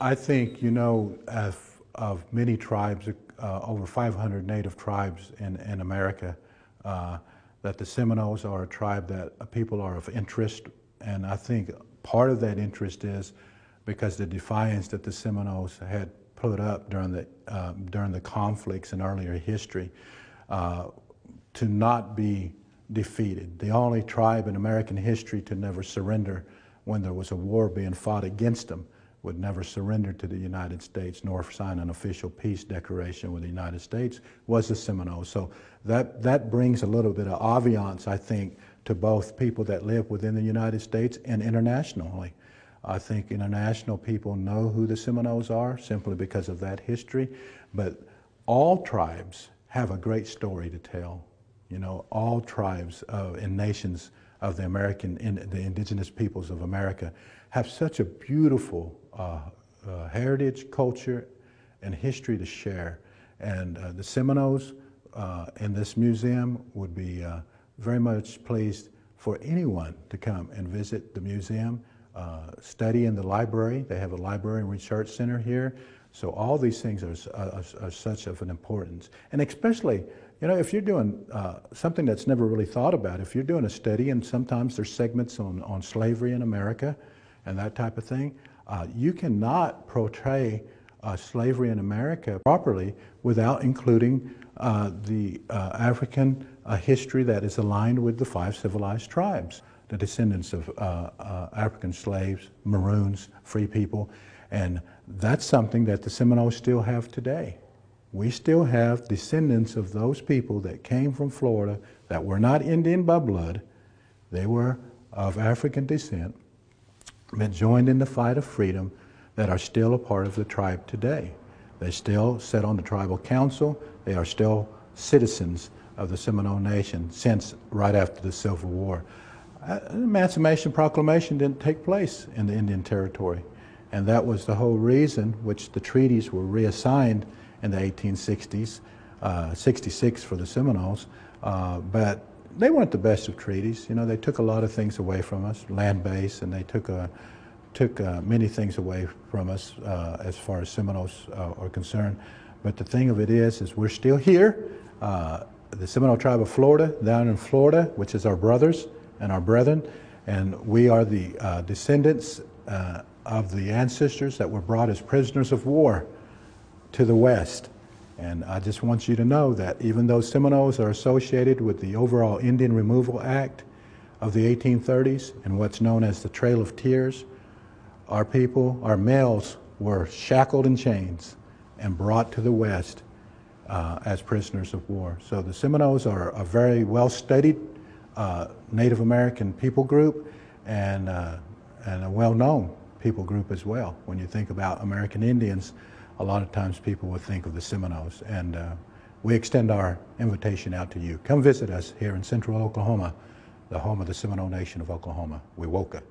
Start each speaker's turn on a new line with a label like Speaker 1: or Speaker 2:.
Speaker 1: I think, of many tribes, over 500 native tribes in America, that the Seminoles are a tribe that people are of interest. And I think part of that interest is because the defiance that the Seminoles had put up during the conflicts in earlier history, to not be defeated. The only tribe in American history to never surrender when there was a war being fought against them, would never surrender to the United States nor sign an official peace declaration with the United States, was the Seminoles. So that brings a little bit of ambiance, I think, to both people that live within the United States and internationally. I think international people know who the Seminoles are simply because of that history, but all tribes have a great story to tell. All tribes and nations of the indigenous peoples of America have such a beautiful heritage, culture, and history to share. And the Seminoles in this museum would be very much pleased for anyone to come and visit the museum, study in the library. They have a library and research center here. So all these things are such of an importance. And especially, if you're doing something that's never really thought about, if you're doing a study, and sometimes there's segments on slavery in America and that type of thing, you cannot portray slavery in America properly without including the African history that is aligned with the 5 civilized tribes, the descendants of African slaves, Maroons, free people. And that's something that the Seminoles still have today. We still have descendants of those people that came from Florida that were not Indian by blood. They were of African descent, but joined in the fight of freedom, that are still a part of the tribe today. They still sit on the tribal council. They are still citizens of the Seminole Nation since right after the Civil War. Emancipation Proclamation didn't take place in the Indian Territory. And that was the whole reason which the treaties were reassigned in the 1860s, 66 for the Seminoles, but they weren't the best of treaties. They took a lot of things away from us, land base, and they took many things away from us as far as Seminoles are concerned. But the thing of it is we're still here. The Seminole Tribe of Florida, down in Florida, which is our brothers and our brethren, and we are the descendants of the ancestors that were brought as prisoners of war to the West. And I just want you to know that even though Seminoles are associated with the overall Indian Removal Act of the 1830s and what's known as the Trail of Tears, our people, our males, were shackled in chains and brought to the West as prisoners of war. So the Seminoles are a very well-studied Native American people group and a well-known people group as well. When you think about American Indians, a lot of times people would think of the Seminoles, and we extend our invitation out to you. Come visit us here in Central Oklahoma, the home of the Seminole Nation of Oklahoma, Wewoka.